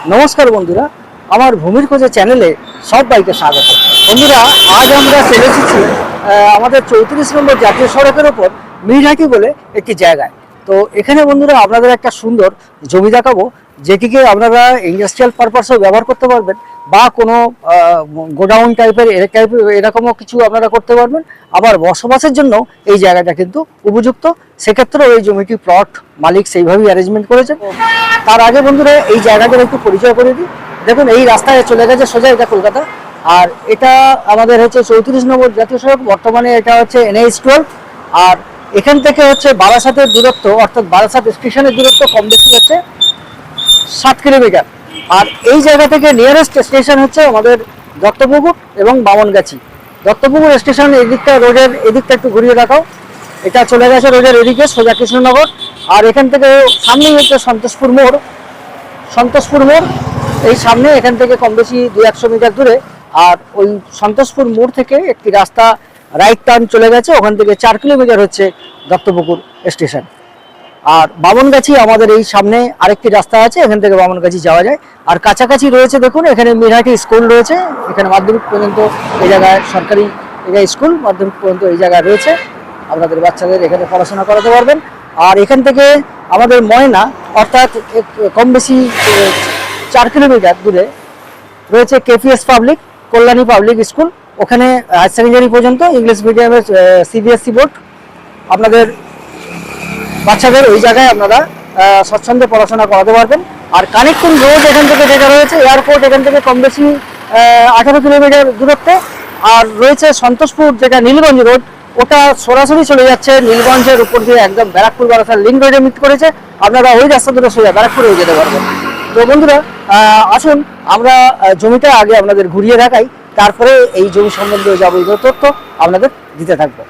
নমস্কার বন্ধুরা, আমার ভূমির খোঁজে চ্যানেলে সবাইকে স্বাগত। বন্ধুরা, আজ আমরা চলে এসেছি আমাদের 34 নম্বর জাতীয় সড়কের ওপর মিরহাটি বলে একটি জায়গায়। তো এখানে বন্ধুরা আপনাদের একটা সুন্দর জমি দেখাবো, যেটিকে আপনারা ইন্ডাস্ট্রিয়াল পারপাসেও ব্যবহার করতে পারবেন বা কোনো গোডাউন টাইপের এরকমও কিছু আপনারা করতে পারবেন। আবার বসবাসের জন্য এই জায়গাটা কিন্তু উপযুক্ত, সেক্ষেত্রেও এই জমিটি প্লট মালিক সেইভাবেই অ্যারেঞ্জমেন্ট করেছেন। তার আগে বন্ধুরা এই জায়গাটার একটু পরিচয় করে দিই। দেখুন, এই রাস্তায় চলে গেছে সোজা, এটা কলকাতা। আর এটা আমাদের হচ্ছে 34 নম্বর জাতীয় সড়ক, বর্তমানে এটা হচ্ছে NH-12। আর এখান থেকে হচ্ছে বারাসাতের দূরত্ব, অর্থাৎ বারাসাত স্টেশনের দূরত্ব কম বেশি হচ্ছে 7 কিলোমিটার। আর এই জায়গা থেকে নিয়ারেস্ট স্টেশন হচ্ছে আমাদের দত্তপুকুর এবং বামনগাছি। দত্তপুকুর স্টেশন এদিকটা, রোডের এদিকটা একটু ঘুরিয়ে দেখাও। এটা চলে গেছে রোডের এদিকে সোজা কৃষ্ণনগর। আর এখান থেকে সামনেই হচ্ছে সন্তোষপুর মোড়। এই সামনে, এখান থেকে কম বেশি 200 মিটার দূরে। আর ওই সন্তোষপুর মোড় থেকে একটি রাস্তা রাইট টার্ন চলে গেছে, ওখান থেকে 4 কিলোমিটার হচ্ছে দত্তপুকুর স্টেশন। আর বামনগাছি আমাদের এই সামনে আরেকটি রাস্তা আছে, এখান থেকে বামনগাছি যাওয়া যায়। আর কাছাকাছি রয়েছে দেখুন, এখানে মিরহাটি স্কুল রয়েছে, এখানে মাধ্যমিক পর্যন্ত এই জায়গায় সরকারি স্কুল, মাধ্যমিক পর্যন্ত এই জায়গায় রয়েছে। আপনাদের বাচ্চাদের এখানে পড়াশোনা করাতে পারবেন। আর এখান থেকে আমাদের ময়না, অর্থাৎ কম বেশি 4 কিলোমিটার দূরে রয়েছে KPS public, Kalyani public school. ওখানে হায়ার সেকেন্ডারি পর্যন্ত ইংলিশ মিডিয়ামের CBSE বোর্ড। আপনাদের বাচ্চাদের ওই জায়গায় আপনারা স্বচ্ছন্দে পড়াশোনা করাতে পারবেন। আর কানেক্টিং রোড এখান থেকে যেটা রয়েছে, এয়ারপোর্ট এখান থেকে কম বেশি 18 কিলোমিটার দূরত্বে। আর রয়েছে সন্তোষপুর, যেটা নীলগঞ্জ রোড, ওটা সরাসরি চলে যাচ্ছে নীলগঞ্জের উপর দিয়ে একদম ব্যারাকপুর বারাসাত লিঙ্ক রোডে মিট করেছে। আপনারা ওই রাস্তা ধরে সোজা ব্যারাকপুরেও যেতে পারবেন। তো বন্ধুরা, আসুন আমরা জমিটা আগে আপনাদের ঘুরিয়ে দেখাই, তারপরে এই জমি সম্বন্ধে যাবতীয় তথ্য আপনাদের দিতে থাকবো।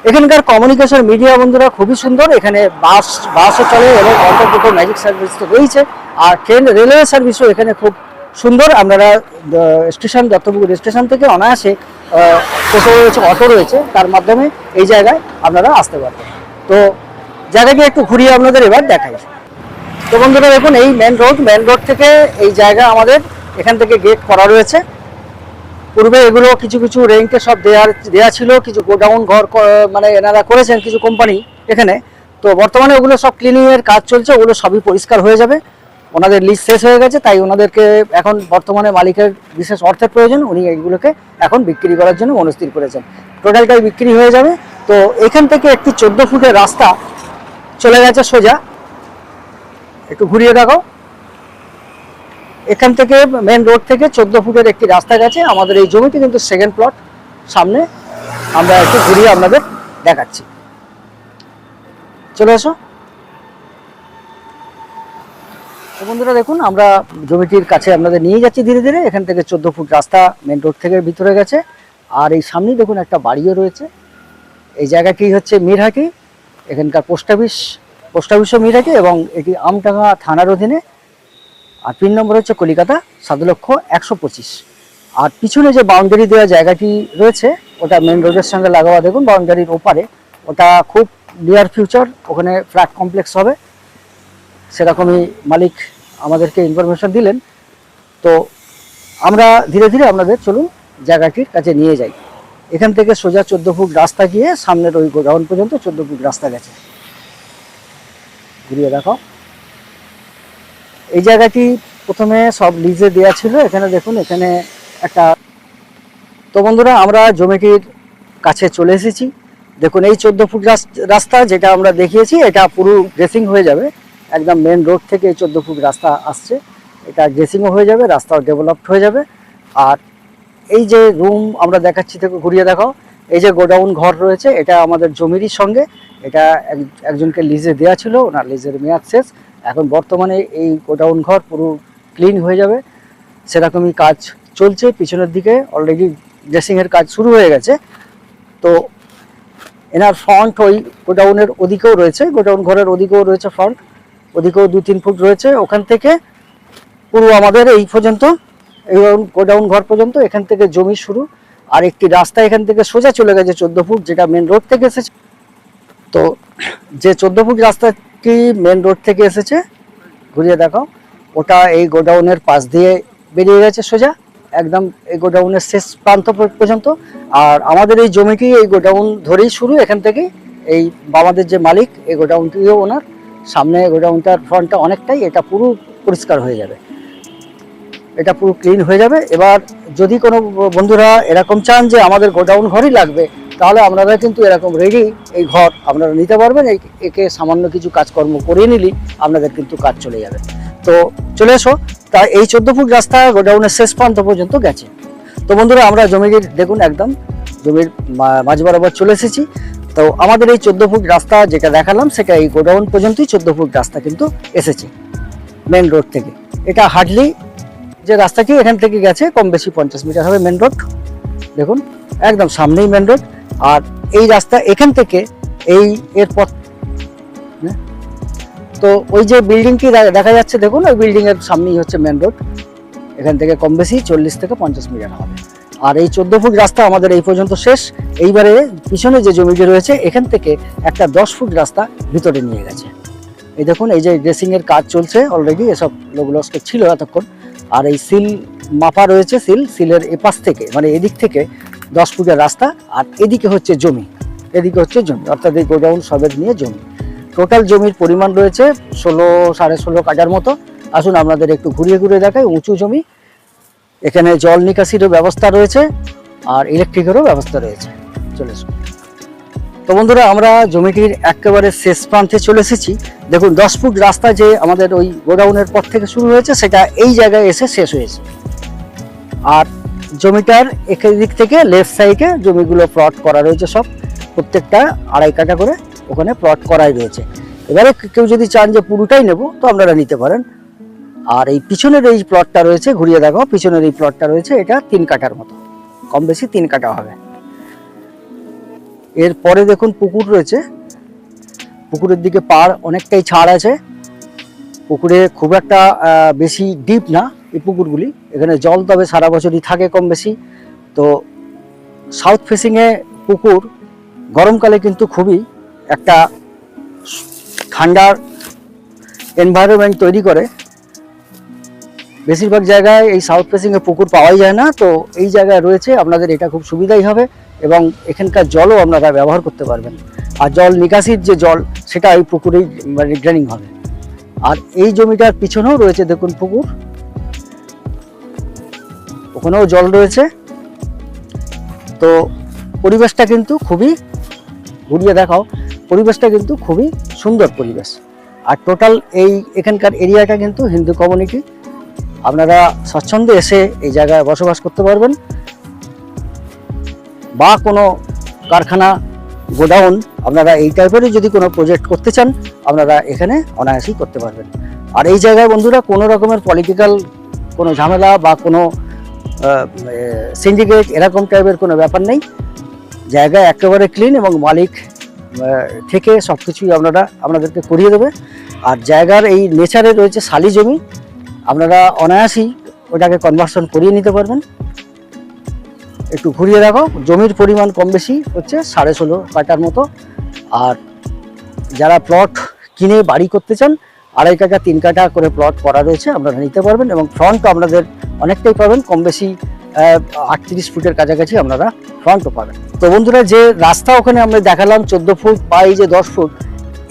এখানকার কমিউনিকেশন মিডিয়া বন্ধুরা খুবই সুন্দর। এখানে বাসও চলে এবং অন্তর্গত ম্যাজিক সার্ভিস তো রয়েছে। আর ট্রেন, রেলওয়ে সার্ভিসও এখানে খুব সুন্দর। আপনারা স্টেশন, দত্তপুকুর স্টেশন থেকে অনায়াসে টোটো রয়েছে, অটো রয়েছে, তার মাধ্যমে এই জায়গায় আপনারা আসতে পারবেন। তো জায়গাটি একটু ঘুরিয়ে আপনাদের এবার দেখাই। তো বন্ধুরা দেখুন, এই মেন রোড থেকে এই জায়গা আমাদের এখান থেকে গেট করা রয়েছে। পূর্বে এগুলো কিছু কিছু রেন্টে সব দেয়া ছিল, কিছু গোডাউন ঘর মানে এনারা করেছেন কিছু কোম্পানি এখানে। তো বর্তমানে ওগুলো সব ক্লিনিংয়ের কাজ চলছে, ওগুলো সবই পরিষ্কার হয়ে যাবে। ওনাদের লিজ শেষ হয়ে গেছে, তাই ওনাদেরকে এখন বর্তমানে মালিকের বিশেষ অর্থের প্রয়োজন, উনি এইগুলোকে এখন বিক্রি করার জন্য মনস্থির করেছেন। টোটালটাই বিক্রি হয়ে যাবে। তো এখান থেকে একটি 14 ফুটের রাস্তা চলে গেছে সোজা, একটু ঘুরিয়ে দেখাও। এখান থেকে মেন রোড থেকে 14 ফুটের একটি রাস্তা গেছে। আমাদের এই জমিটি কিন্তু সেকেন্ড প্লট। সামনে আমরা একটু ঘুরিয়ে আপনাদের দেখাচ্ছি, চলে এসো। তো বন্ধুরা দেখুন, আমরা জমিটির কাছে আপনাদের নিয়ে যাচ্ছি ধীরে ধীরে। এখান থেকে 14 ফুট রাস্তা মেন রোড থেকে ভিতরে গেছে। আর এই সামনেই দেখুন একটা বাড়িও রয়েছে। এই জায়গাটি হচ্ছে মিরহাটি, এখানকার পোস্ট অফিসও মিরহাটি, এবং এটি আমডাঙ্গা থানার অধীনে। আর পিন নম্বর হচ্ছে কলিকাতা 7,01,25। আর পিছনে যে বাউন্ডারি দেওয়া জায়গাটি রয়েছে, ওটা মেন রোডের সঙ্গে লাগাওয়া। দেখুন বাউন্ডারির ওপারে, ওটা খুব নিয়ার ফিউচার ওখানে ফ্ল্যাট কমপ্লেক্স হবে, সেরকমই মালিক আমাদেরকে ইনফরমেশন দিলেন। তো আমরা ধীরে ধীরে আপনাদের চলুন জায়গাটির কাছে নিয়ে যাই। এখান থেকে সোজা 14 ফুট রাস্তা গিয়ে সামনের ওই গোডাউন পর্যন্ত 14 ফুট রাস্তা গেছে। ঘুরিয়ে দেখাও। এই জায়গাটি প্রথমে সব লিজে দেওয়া ছিল। এখানে দেখুন, এখানে একটা। তো বন্ধুরা, আমরা জমিটির কাছে চলে এসেছি। দেখুন, এই 14 ফুট রাস্তা যেটা আমরা দেখিয়েছি, এটা পুরো ড্রেসিং হয়ে যাবে। একদম মেন রোড থেকে এই 14 ফুট রাস্তা আসছে, এটা ড্রেসিংও হয়ে যাবে, রাস্তাও ডেভেলপড হয়ে যাবে। আর এই যে রুম আমরা দেখাচ্ছি, থেকে ঘুরিয়ে দেখাও। এই যে গোডাউন ঘর রয়েছে, এটা আমাদের জমিরই সঙ্গে। এটা একজনকে লিজে দেওয়া ছিল, ওনার লিজের মেয়াদ শেষ। এখন বর্তমানে এই গোডাউন ঘর পুরো ক্লিন হয়ে যাবে, সেরকমই কাজ চলছে। পিছনের দিকে অলরেডি ড্রেসিংয়ের কাজ শুরু হয়ে গেছে। তো এনার ফ্রন্ট ওই গোডাউনের ওদিকেও রয়েছে, গোডাউন ঘরের ওদিকেও রয়েছে ফ্রন্ট, ওদিকেও 2-3 ফুট রয়েছে। ওখান থেকে পুরো আমাদের এই পর্যন্ত, এই গোডাউন ঘর পর্যন্ত, এখান থেকে জমি শুরু। আর একটি রাস্তা এখান থেকে সোজা চলে গেছে 14 ফুট, যেটা মেন রোড থেকে এসেছে। তো যে 14 ফুট রাস্তাটি মেন রোড থেকে এসেছে, ঘুরিয়ে দেখাও। ওটা এই গোডাউনের পাশ দিয়ে বেরিয়ে গেছে সোজা একদম এই গোডাউনের শেষ প্রান্ত পর্যন্ত। আর আমাদের এই জমিটি এই গোডাউন ধরেই শুরু, এখান থেকে এই আমাদের যে মালিক এই গোডাউনটিও ওনার, সামনে গোডাউনটার ফ্রন্টটা অনেকটাই, এটা পুরো পরিষ্কার হয়ে যাবে, এটা পুরো ক্লিন হয়ে যাবে। এবার যদি কোনো বন্ধুরা এরকম চান যে আমাদের গোডাউন ঘরই লাগবে, তাহলে আপনারা কিন্তু এরকম রেডি এই ঘর আপনারা নিতে পারবেন। একে সামান্য কিছু কাজকর্ম করে নিলেই আপনাদের কিন্তু কাজ চলে যাবে। তো চলে এসো, তা এই 14 ফুট রাস্তা গোডাউনের শেষ প্রান্ত পর্যন্ত গেছে। তো বন্ধুরা আমরা জমির দেখুন একদম জমির মাঝ বরাবর চলে এসেছি। তো আমাদের এই 14 ফুট রাস্তা যেটা দেখালাম সেটা এই গোডাউন পর্যন্তই 14 ফুট রাস্তা কিন্তু এসেছে মেন রোড থেকে। এটা হার্ডলি যে রাস্তাটি এখান থেকে গেছে কম বেশি 50 মিটার হবে মেন রোড, দেখুন একদম সামনেই মেন রোড। আর এই রাস্তা এখান থেকে এই এর পথ, তো ওই যে বিল্ডিংটি দেখা যাচ্ছে দেখুন, ওই বিল্ডিং এর সামনেই হচ্ছে মেন রোড, এখান থেকে কম বেশি 40 থেকে 50 মিটার হবে। আর এই 14 ফুট রাস্তা আমাদের এই পর্যন্ত শেষ। এইবারে পিছনে যে জমিটি রয়েছে এখান থেকে একটা 10 ফুট রাস্তা ভিতরে নিয়ে গেছে। এই দেখুন এই যে ড্রেসিং এর কাজ চলছে অলরেডি, এসব লোকলস্ক ছিল এতক্ষণ। আর এই সিল মাপা রয়েছে, সিলের এপাশ থেকে মানে এদিক থেকে 10 ফুটের রাস্তা, আর এদিকে হচ্ছে জমি, এদিকে হচ্ছে জমি, অর্থাৎ এই গোডাউন সবের নিয়ে জমি। টোটাল জমির পরিমাণ রয়েছে 16 কাঠার মতো। আসুন আপনাদের একটু ঘুরিয়ে ঘুরিয়ে দেখাই। উঁচু জমি, এখানে জল নিকাশিরও ব্যবস্থা রয়েছে আর ইলেকট্রিকেরও ব্যবস্থা রয়েছে। চলে এসো। তো বন্ধুরা আমরা জমিটির একেবারে শেষ প্রান্তে চলে এসেছি। দেখুন 10 ফুট রাস্তা যে আমাদের ওই গোডাউনের পর থেকে শুরু হয়েছে সেটা এই জায়গায় এসে শেষ হয়েছে। আর জমিটার দিক থেকে লেফট সাইডে জমিগুলো প্লট করা রয়েছে, সব প্রত্যেকটা 2.5 কাঠা করে ওখানে প্লট করাই রয়েছে। এবারে কেউ যদি চান যে পুরোটাই নেব তো আপনারা নিতে পারেন। আর এই পিছনের এই প্লটটা রয়েছে, ঘুরিয়ে দেখো, পিছনের এই প্লটটা রয়েছে, এটা 3 কাঠার মতো, কম বেশি 3 কাঠা হবে। এরপরে দেখুন পুকুর রয়েছে, পুকুরের দিকে পাড় অনেকটাই ছাড় আছে। পুকুরে খুব একটা বেশি ডিপ না এই পুকুরগুলি, এখানে জল তবে সারা বছরই থাকে কম বেশি। তো সাউথ ফেসিংয়ে পুকুর গরমকালে কিন্তু খুবই একটা ঠান্ডার এনভায়রনমেন্ট তৈরি করে। বেশিরভাগ জায়গায় এই সাউথ ফেসিংয়ে পুকুর পাওয়াই যায় না, তো এই জায়গায় রয়েছে, আপনাদের এটা খুব সুবিধাই হবে এবং এখানকার জলও আপনারা ব্যবহার করতে পারবেন। আর জল নিকাশির যে জল সেটা এই পুকুরেই ড্রেনিং হবে। আর এই জমিটার পিছনেও রয়েছে দেখুন পুকুর, ওখানেও জল রয়েছে। তো পরিবেশটা কিন্তু খুবই, ঘুরিয়ে দেখাও, পরিবেশটা কিন্তু খুবই সুন্দর পরিবেশ। আর টোটাল এখানকার এরিয়াটা কিন্তু হিন্দু কমিউনিটি, আপনারা স্বচ্ছন্দে এসে এই জায়গায় বসবাস করতে পারবেন। বা কোনো কারখানা, গোডাউন, আপনারা এই টাইপেরই যদি কোনো প্রজেক্ট করতে চান আপনারা এখানে অনায়াসেই করতে পারবেন। আর এই জায়গায় বন্ধুরা কোনো রকমের পলিটিক্যাল কোনো ঝামেলা বা কোনো সিন্ডিকেট এরকম টাইপের কোনো ব্যাপার নেই। জায়গা একেবারে ক্লিন এবং মালিক থেকে সব কিছুই আপনাদেরকে করিয়ে দেবে। আর জায়গার এই নেচারে রয়েছে শালি জমি, আপনারা অনায়াসেই ওটাকে কনভার্সন করিয়ে নিতে পারবেন। একটু ঘুরিয়ে দেখো, জমির পরিমাণ কম বেশি হচ্ছে 16.5 কাঠার মতো। আর যারা প্লট কিনে বাড়ি করতে চান 2.5 কাঠা 3 কাঠা করে প্লট করা রয়েছে, আপনারা নিতে পারবেন। এবং ফ্রন্ট আপনাদের অনেকটাই পাবেন, কম বেশি 38 ফুটের কাছাকাছি আপনারা ফ্রন্টও পাবেন। তো বন্ধুরা যে রাস্তা ওখানে আমরা দেখালাম 14 ফুট বা এই যে 10 ফুট,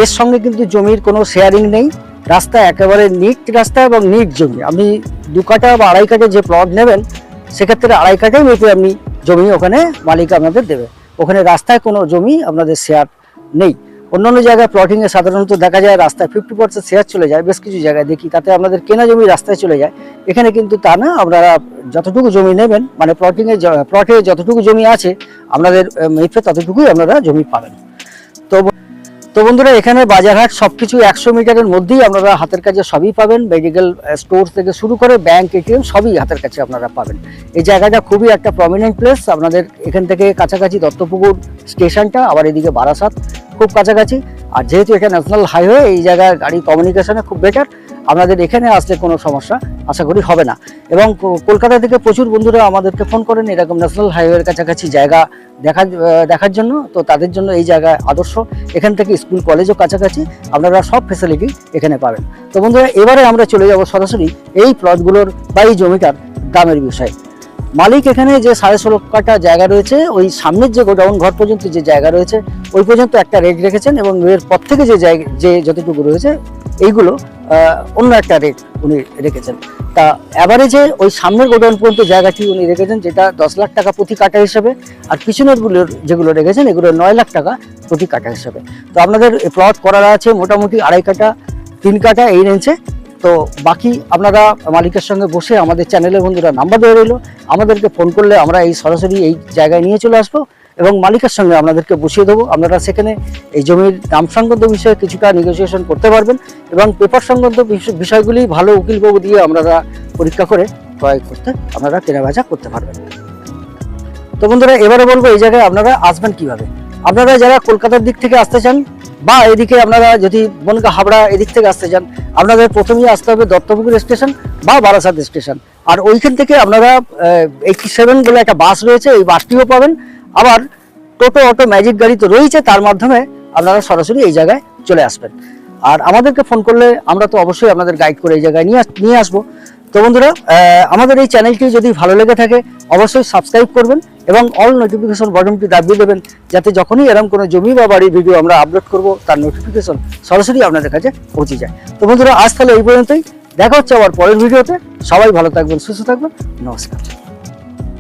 এর সঙ্গে কিন্তু জমির কোনো শেয়ারিং নেই। রাস্তা একেবারে নিট রাস্তা এবং নিট জমি। আপনি 2 কাঠা বা 2.5 কাঠা যে প্লট নেবেন সেক্ষেত্রে 2.5 কাঠাই মেপে আপনি জমি ওখানে মালিক আপনাদের দেবে। ওখানে রাস্তায় কোনো জমি আপনাদের শেয়ার নেই। অন্যান্য জায়গায় প্লটিংয়ে সাধারণত দেখা যায় রাস্তায় 50% শেয়ার চলে যায়, বেশ কিছু জায়গায় দেখি, তাতে আপনাদের কেনা জমি রাস্তায় চলে যায়। এখানে কিন্তু তা না, আপনারা যতটুকু জমি নেবেন মানে প্লটে যতটুকু জমি আছে আপনাদের মেপে ততটুকুই আপনারা জমি পাবেন। তো বন্ধুরা এখানে বাজারহাট সবকিছু 100 মিটারের মধ্যেই আপনারা হাতের কাছে সবই পাবেন। মেডিকেল স্টোর থেকে শুরু করে ব্যাংক, এটিএম সবই হাতের কাছে আপনারা পাবেন। এই জায়গাটা খুবই একটা প্রমিনেন্ট প্লেস। আপনাদের এখান থেকে কাছাকাছি দত্তপুকুর স্টেশনটা, আবার এদিকে বারাসাত খুব কাছাকাছি। আর যেহেতু এটা ন্যাশনাল হাইওয়ে, এই জায়গায় গাড়ি কমিউনিকেশনে খুব বেটার। আপনাদের এখানে আসলে কোনো সমস্যা আশা করি হবে না। এবং কলকাতা থেকে প্রচুর বন্ধুরা আমাদেরকে ফোন করেন এরকম ন্যাশনাল হাইওয়ের কাছাকাছি জায়গা দেখার জন্য। তো তাদের জন্য এই জায়গা আদর্শ। এখান থেকে স্কুল কলেজও কাছাকাছি, আপনারা সব ফেসিলিটি এখানে পাবেন। তো বন্ধুরা এবারে আমরা চলে যাব সরাসরি এই প্লটগুলোর বা এই জমিটার দামের বিষয়ে। মালিক এখানে যে 16.5 কাঠা জায়গা রয়েছে, ওই সামনের যে গোডাউন ঘর পর্যন্ত যে জায়গা রয়েছে ওই পর্যন্ত একটা রেট রেখেছেন, এবং এর পর থেকে যে জায়গা যে যতটুকু রয়েছে এইগুলো অন্য একটা রেট উনি রেখেছেন। তা অ্যাভারেজে ওই সামনের গোডাউন পর্যন্ত জায়গাটি উনি রেখেছেন, যেটা 10 লাখ টাকা প্রতি কাঠা হিসাবে, আর পিছনের যেগুলো রেখেছেন এগুলো 9 লাখ টাকা প্রতি কাঠা হিসাবে। তো আপনাদের প্লট করা আছে মোটামুটি 2.5 কাঠা 3 কাঠা এই রেঞ্জে। তো বাকি আপনারা মালিকের সঙ্গে বসে, আমাদের চ্যানেলের বন্ধুরা নাম্বার দেওয়া রইলো, আমাদেরকে ফোন করলে আমরা এই সরাসরি এই জায়গায় নিয়ে চলে আসবো এবং মালিকের সঙ্গে আপনাদেরকে বসিয়ে দেবো। আপনারা সেখানে এই জমির দাম সংক্রান্ত বিষয়ে কিছুটা নেগোসিয়েশন করতে পারবেন, এবং পেপার সংক্রান্ত বিষয়গুলি ভালো উকিলবাবু দিয়ে আপনারা পরীক্ষা করে ক্রয় করতে আপনারা কেনাবেচা করতে পারবেন। তো বন্ধুরা এবারে বলবো এই জায়গায় আপনারা আসবেন কিভাবে। আপনারা যারা কলকাতার দিক থেকে আসতে চান বা এদিকে আপনারা যদি বনগা হাবড়া এদিক থেকে আসতে চান, আপনাদের প্রথমেই আসতে হবে দত্তপুকুর স্টেশন বা বারাসাত স্টেশন। আর ওইখান থেকে আপনারা 87 বলে একটা বাস রয়েছে, এই বাসটিও পাবেন। আবার টোটো, অটো, ম্যাজিক গাড়ি তো রয়েছে, তার মাধ্যমে আপনারা সরাসরি এই জায়গায় চলে আসবেন। আর আমাদেরকে ফোন করলে আমরা তো অবশ্যই আপনাদের গাইড করে এই জায়গায় নিয়ে আসবো। তো বন্ধুরা আমাদের এই চ্যানেলটি যদি ভালো লেগে থাকে অবশ্যই সাবস্ক্রাইব করবেন এবং অল নোটিফিকেশন বাটনটি দাবিয়ে দেবেন, যাতে যখনই এরকম কোনো জমি বা বাড়ির ভিডিও আমরা আপলোড করব তার নোটিফিকেশন সরাসরি আপনাদের কাছে পৌঁছে যায়। তো বন্ধুরা আজ তাহলে এই পর্যন্তই, দেখা হচ্ছে আবার পরের ভিডিওতে। সবাই ভালো থাকবেন, সুস্থ থাকবেন, নমস্কার।